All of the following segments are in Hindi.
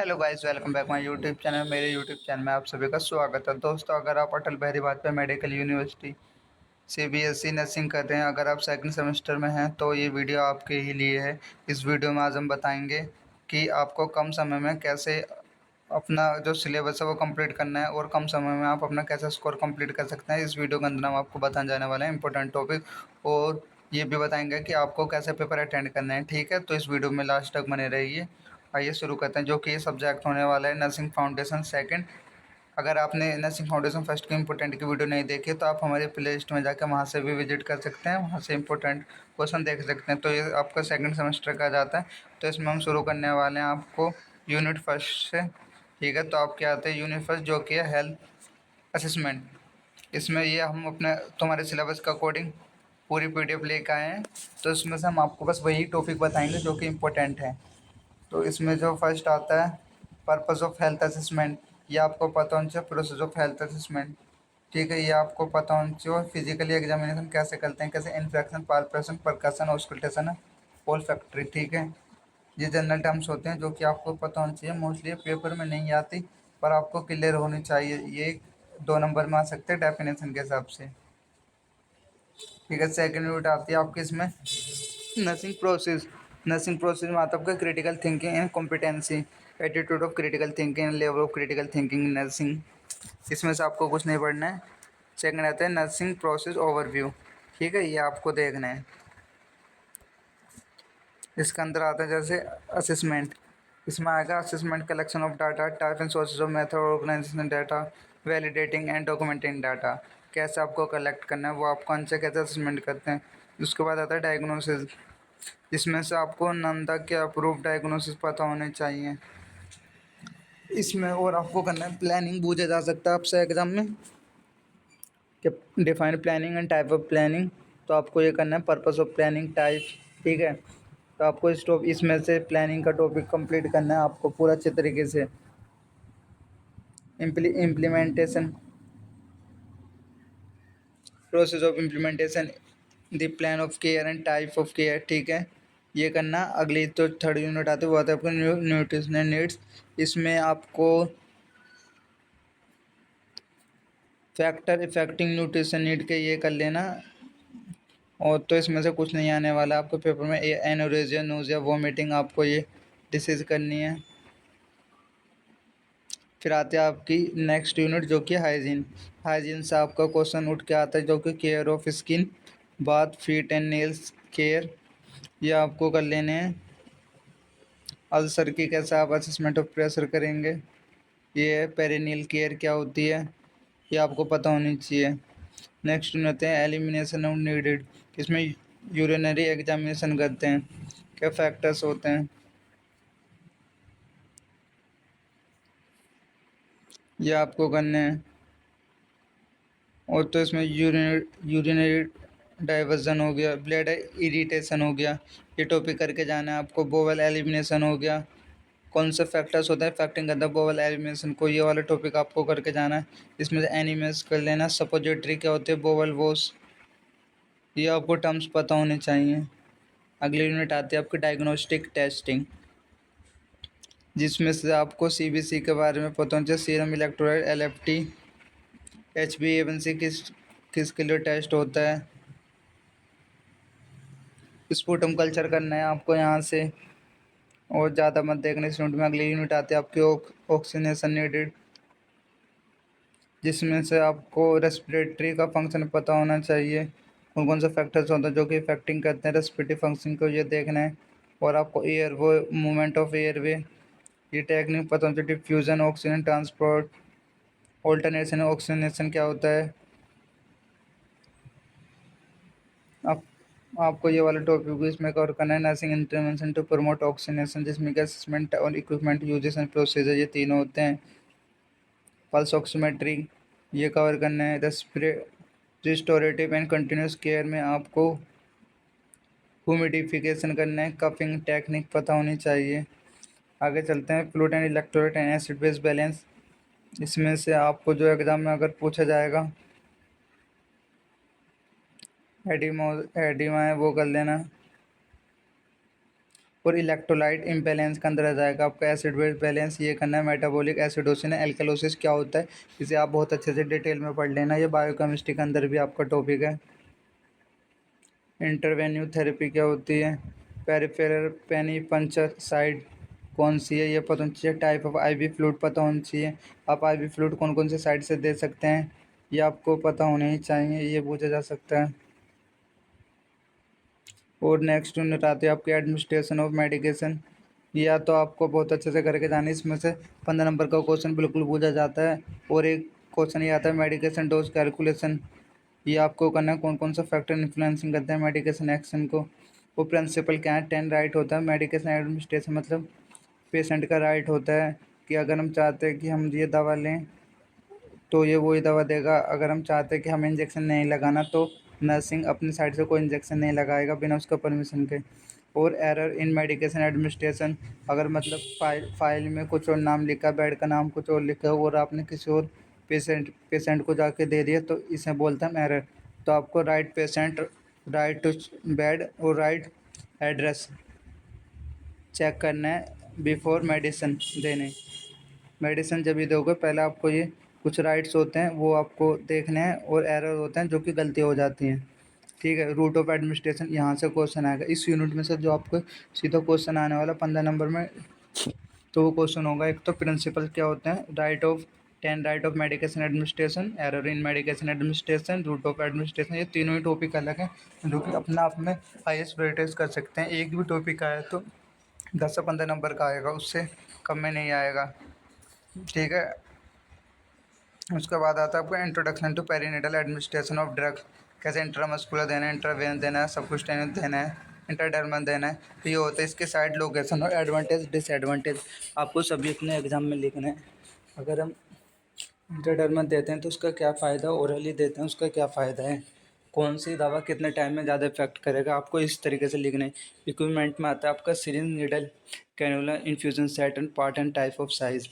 Hello guys, welcome back my YouTube channel. मेरे यूट्यूब चैनल में आप सभी का स्वागत है। दोस्तों, अगर आप अटल बिहारी वाजपेयी मेडिकल यूनिवर्सिटी से बीएससी नर्सिंग कर रहे हैं, अगर आप सेकंड सेमेस्टर में हैं तो ये वीडियो आपके ही लिए है। इस वीडियो में आज हम बताएंगे कि आपको कम समय में कैसे अपना जो सिलेबस है वो कंप्लीट करना है और कम समय में आप अपना कैसे स्कोर कंप्लीट कर सकते हैं। इस वीडियो के अंदर हम आपको बताने जाने वाले हैं इंपॉर्टेंट टॉपिक, और ये भी बताएंगे कि आपको कैसे पेपर अटेंड करना है। ठीक है, तो इस वीडियो में लास्ट तक बने रहिए। आइए शुरू करते हैं। जो कि सब्जेक्ट होने वाला है नर्सिंग फाउंडेशन सेकंड। अगर आपने नर्सिंग फाउंडेशन फर्स्ट की इंपॉर्टेंट की वीडियो नहीं देखी तो आप हमारे प्ले लिस्ट में जाकर वहाँ से भी विजिट कर सकते हैं, वहाँ से इंपॉर्टेंट क्वेश्चन देख सकते हैं। तो ये आपका सेकंड सेमेस्टर का जाता है। तो इसमें हम शुरू करने वाले हैं आपको यूनिट फर्स्ट से। ठीक है, तो आपके आते हैं यूनिट फर्स्ट, जो कि है हेल्थ असेसमेंट। इसमें ये हम अपने तुम्हारे सिलेबस के अकॉर्डिंग पूरी पीडीएफ लेकर आए हैं। तो इसमें से हम आपको बस वही टॉपिक बताएंगे जो कि इम्पोर्टेंट है। तो इसमें जो फर्स्ट आता है पर्पस ऑफ हेल्थ असेसमेंट। ये आपको पता होना चाहिए, प्रोसेस ऑफ हेल्थ असेसमेंट। ठीक है, ये आपको पता होना चाहिए। फिजिकली एग्जामिनेशन कैसे करते हैं, कैसे infection, palpation, percussion, auscultation, all factory. ठीक है, ये जनरल टर्म्स होते हैं जो कि आपको पता होना चाहिए। मोस्टली पेपर में नहीं आती, पर आपको क्लियर होनी चाहिए। ये 2 नंबर में आ सकते हैं डेफिनेशन के हिसाब से। ठीक है, सेकेंड यूनिट आती है आपके इसमें नर्सिंग प्रोसेस। नर्सिंग प्रोसेस में आता है आपका critical thinking and competency, attitude of critical thinking and level of critical thinking in nursing. इसमें से आपको कुछ नहीं पढ़ना है। सेकंड आता है नर्सिंग प्रोसेस ओवरव्यू। ठीक है, ये आपको देखना है। इसके अंदर आता है जैसे असेसमेंट। इसमें आएगा assessment, collection of data, type and sources of method, organisation data, validating and documenting data. कैसे आपको कलेक्ट करना है, वो आप कौन से कैसे असेसमेंट करते हैं। उसके बाद आता है डायग्नोसिस। इसमें से आपको नंदा के अप्रूव डायग्नोसिस पता होने चाहिए। इसमें और आपको करना है प्लानिंग। पूछा जा सकता है आपसे एग्जाम में कि define planning and type of planning. तो आपको ये करना है पर्पस ऑफ प्लानिंग, टाइप। ठीक है, तो आपको इसमें से प्लानिंग का टॉपिक कंप्लीट करना है आपको पूरा अच्छे तरीके से। Implementation, process of implementation, the plan of care and type of care. ठीक है, ये करना। अगली तो थर्ड यूनिट आती है, वो आता है आपको न्यूट्रिशनल नीड्स। इसमें आपको फैक्टर इफेक्टिंग न्यूट्रिशन नीड के ये कर लेना। और तो इसमें से कुछ नहीं आने वाला आपको पेपर में। एनोरेजिया, नोजिया, वोमिटिंग, आपको ये डिसीज करनी है। फिर आते हैं आपकी नेक्स्ट यूनिट जो कि हाइजीन। हाइजीन से आपका क्वेश्चन उठ के आता है जो कि care of skin, bath, feet and nails care. ये आपको कर लेने हैं। अल्सर की कैसे आप असेसमेंट ऑफ प्रेशर करेंगे। ये है पेरिनियल केयर क्या होती है, ये आपको पता होनी चाहिए। नेक्स्ट होते हैं एलिमिनेशन ऑफ नीडेड। इसमें यूरिनरी एग्जामिनेशन करते हैं, क्या फैक्टर्स होते हैं, ये आपको करने हैं। और तो इसमें यूरिनरी डाइवर्जन हो गया, ब्लड इरिटेशन हो गया, ये टॉपिक करके जाना है आपको। बोवल एलिमिनेशन हो गया, कौन से फैक्टर्स होते हैं इफेक्टिंग करता है बोवल एलिमिनेशन को, ये वाला टॉपिक आपको करके जाना है। इसमें से एनिमल्स कर लेना। सपोजिटरी क्या होते हैं, बोवल वॉश, ये आपको टर्म्स पता होने चाहिए। अगली यूनिट आती है आपकी डायग्नोस्टिक टेस्टिंग, जिसमें से आपको सीबीसी के बारे में पता होना चाहिए। सीरम इलेक्ट्रोलाइट, एलएफटी, एचबीएवनसी किसके लिए टेस्ट होता है। स्पुटम कल्चर करना है आपको यहाँ से। और ज़्यादा मत देखने इस यूनिट में। अगली यूनिट आती है आपकी ऑक्सीनेशन नीडेड, जिसमें से आपको रेस्पिरेटरी का फंक्शन पता होना चाहिए। कौन कौन से फैक्टर्स होते हैं जो कि इफेक्टिंग करते हैं रेस्पिरेटरी फंक्शन को, ये देखना है। और आपको एयर वो मूवमेंट ऑफ एयरवे, ये टेक्निक पता होना चाहिए। Diffusion, oxygen transport, alternation, oxygenation क्या होता है। आप आपको ये वाला टॉपिक भी इसमें कवर करना है। Nursing intervention to promote oxygenation, जिसमें कि असेसमेंट और इक्विपमेंट यूजेस एंड प्रोसीजर, ये तीनों होते हैं। पल्स ऑक्सीमेट्री, ये कवर करना है। रिस्टोरेटिव एंड कंटिन्यूस केयर में आपको ह्यूमिडिफिकेशन करना है। कपिंग टेक्निक पता होनी चाहिए। आगे चलते हैं। Fluid and electrolyte and acid base balance, इसमें से आपको जो एग्जाम में अगर पूछा जाएगा, एडिमा है वो कर लेना। और इलेक्ट्रोलाइट इम्बैलेंस के अंदर आ जाएगा आपका एसिड बेस बैलेंस, ये करना है। मेटाबॉलिक एसिडोसिस एल्कलोसिस क्या होता है, इसे आप बहुत अच्छे से डिटेल में पढ़ लेना, ये बायोकेमिस्ट्री के अंदर भी आपका टॉपिक है। इंटरवेन्यू थेरेपी क्या होती है, पेरिफेरल पेनी पंचर साइड कौन सी है, ये पता होना चाहिए। टाइप ऑफ आईवी फ्लूइड पता होना चाहिए, आप आईवी फ्लूइड कौन कौन से साइड से दे सकते हैं, ये आपको पता होने ही चाहिए, ये पूछा जा सकता है। और नेक्स्ट यूनिट आती है आपकी एडमिनिस्ट्रेशन ऑफ मेडिकेशन, या तो आपको बहुत अच्छे से करके जाना है, इसमें से 15 नंबर का क्वेश्चन बिल्कुल पूछा जाता है। और एक क्वेश्चन ये आता है मेडिकेशन डोज कैलकुलेशन, ये आपको करना है, कौन कौन सा फैक्टर इन्फ्लुएंसिंग करते हैं मेडिकेशन एक्शन को। वो प्रिंसिपल क्या है, 10 राइट होता है मेडिकेशन एडमिनिस्ट्रेशन, मतलब पेशेंट का राइट होता है कि अगर हम चाहते हैं कि हम ये दवा लें तो ये वही दवा देगा, अगर हम चाहते हैं कि हमें इंजेक्शन नहीं लगाना तो नर्सिंग अपनी साइड से कोई इंजेक्शन नहीं लगाएगा बिना उसका परमिशन के। और एरर इन मेडिकेशन एडमिनिस्ट्रेशन, अगर मतलब फाइल में कुछ और नाम लिखा, बेड का नाम कुछ और लिखा हो और आपने किसी और पेशेंट को जाके दे दिया तो इसे बोलते हैं एरर। तो आपको right patient, right to bed और राइट एड्रेस चेक करना है बिफोर मेडिसिन देने। मेडिसिन जब भी दोगे पहले आपको ये कुछ राइट्स होते हैं वो आपको देखने हैं, और एरर होते हैं जो कि गलती हो जाती हैं। ठीक है, रूट ऑफ एडमिनिस्ट्रेशन, यहाँ से क्वेश्चन आएगा इस यूनिट में से, जो आपको सीधा क्वेश्चन आने वाला 15 नंबर में। तो वो क्वेश्चन होगा, एक तो प्रिंसिपल क्या होते हैं, right of 10 right of medication administration, error in medication administration, route of administration, ये तीनों ही टॉपिक अलग हैं जो कि अपना आप में हाईएस्ट वेटेज कर सकते हैं। एक भी टॉपिक आया तो 10 से 15 नंबर का आएगा, उससे कम में नहीं आएगा। ठीक है, उसके बाद आता है आपका introduction to perinatal administration of drug, कैसे इंट्रामस्कुलर देना है, इंट्रावेनस देना है, सबकुटेनियस देना है, इंट्राडर्मल देना है। तो ये होता है इसके साइड लोकेशन और एडवांटेज डिसएडवांटेज, आपको सभी अपने एग्जाम में लिखना है। अगर हम इंट्राडर्मल देते हैं तो उसका क्या फ़ायदा, ओरली देते हैं उसका क्या फ़ायदा है, कौन सी दवा कितने टाइम में ज़्यादा इफेक्ट करेगा, आपको इस तरीके से लिखना है। इक्विपमेंट में आता है आपका syringe, needle, cannula, infusion set and part and type of size.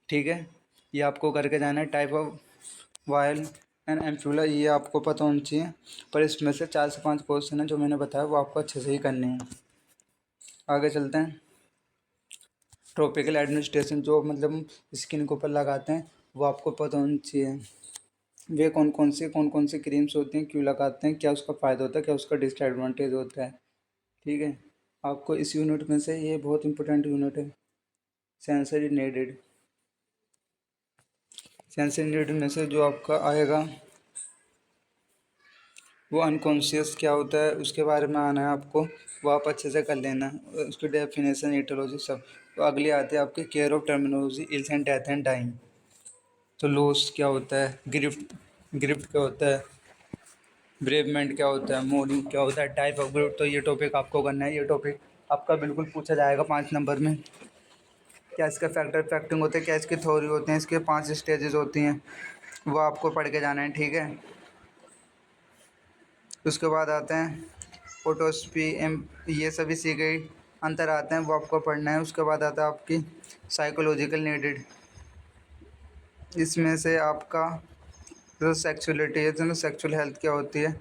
ठीक है, ये आपको करके जाना है। टाइप ऑफ वायल एंड एम्फूला, ये आपको पता होना चाहिए, पर इसमें से 4 से 5 क्वेश्चन हैं जो मैंने बताया वो आपको अच्छे से ही करने हैं। आगे चलते हैं। ट्रॉपिकल एडमिनिस्ट्रेशन, जो मतलब स्किन के ऊपर लगाते हैं वो आपको पता होना चाहिए। वे कौन कौन सी क्रीम्स होती हैं, क्यों लगाते हैं, क्या उसका फ़ायदा होता है, क्या उसका डिसएडवांटेज होता है। ठीक है, आपको इस यूनिट में से, ये बहुत इंपॉर्टेंट यूनिट है, सेंसरी नीडेड। सेंसरी नीडेड में से जो आपका आएगा वो अनकॉन्शियस क्या होता है उसके बारे में आना है आपको, वो आप अच्छे से कर लेना, उसकी डेफिनेशन, ईटियोलॉजी सब। तो अगली आती है आपकी care of terminology, ills and death and dying. तो लॉस क्या होता है, गिफ्ट गिफ्ट क्या होता है, ब्रेवमेंट क्या होता है, मोर्निंग क्या होता है, टाइप ऑफ ग्रुप। तो ये टॉपिक आपको करना है, ये टॉपिक आपका बिल्कुल पूछा जाएगा 5 नंबर में। क्या इसका फैक्टर फैक्टिंग होते हैं, क्या इसकी थ्योरी होते हैं, इसके 5 स्टेजेस होती हैं, वो आपको पढ़ के जाना है। ठीक है, उसके बाद आते हैं फोटोस्पी एम, ये सभी सीख गई, अंतर आते हैं वो आपको पढ़ना है। उसके बाद आता है आपकी साइकोलॉजिकल नीडेड, इसमें से आपका जो सेक्सुअलिटी है, जो सेक्सुअल हेल्थ क्या होती है,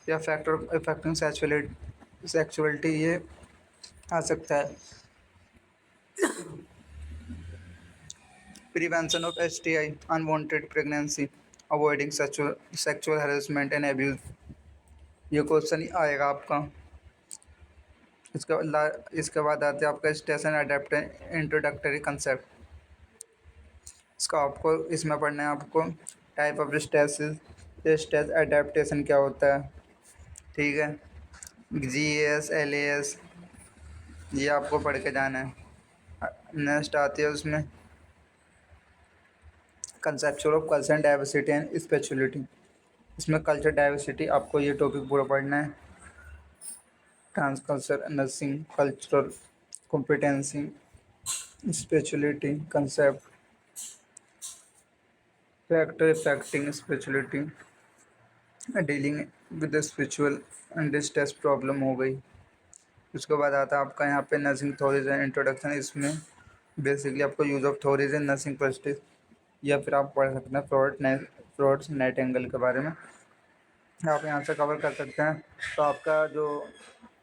या फैक्टर अफेक्टिंग सेक्सुअलिटी, ये आ सकता है। Prevention of STI, unwanted pregnancy, avoiding sexual harassment and abuse, ये क्वेश्चन ही आएगा आपका। इसके बाद आते हैं आपका स्टेशन अडेप्ट इंट्रोडक्टरी कंसेप्ट, इसका आपको इसमें पढ़ना है आपको। Type of stasis, stage adaptation क्या होता है। ठीक है, GAS LAS, ये आपको पढ़ के जाना है। नेक्स्ट आती है उसमें conceptual of culture diversity and spirituality, इसमें कल्चर डाइवर्सिटी आपको ये टॉपिक पूरा पढ़ना है। Transculture nursing, cultural competency, spirituality concept, factor affecting spirituality, dealing with the spiritual and distress problem हो गई। उसके बाद आता है आपका यहाँ पे नर्सिंग थ्योरीज एंड इंट्रोडक्शन, इसमें बेसिकली आपको use of theories in nursing practice, या फिर आप पढ़ सकते हैं फ्रॉड्स नाइटिंगेल के बारे में, आप यहाँ से कवर कर सकते हैं। तो आपका जो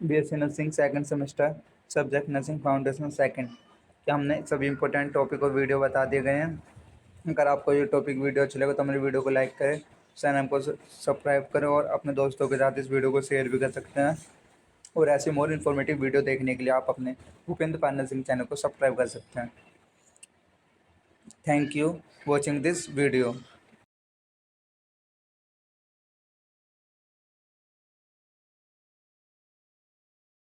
BSc nursing second semester subject nursing foundation second. क्या हमने सभी इंपॉर्टेंट टॉपिक और वीडियो बता दिए गए हैं। अगर आपको ये टॉपिक वीडियो अच्छा लगे तो मेरे वीडियो को लाइक करें, चैनल को सब्सक्राइब करें और अपने दोस्तों के साथ इस वीडियो को शेयर भी कर सकते हैं। और ऐसे मोर इन्फॉर्मेटिव वीडियो देखने के लिए आप अपने भूपेंद्र पांडे सिंह चैनल को सब्सक्राइब कर सकते हैं। Thank you watching this video.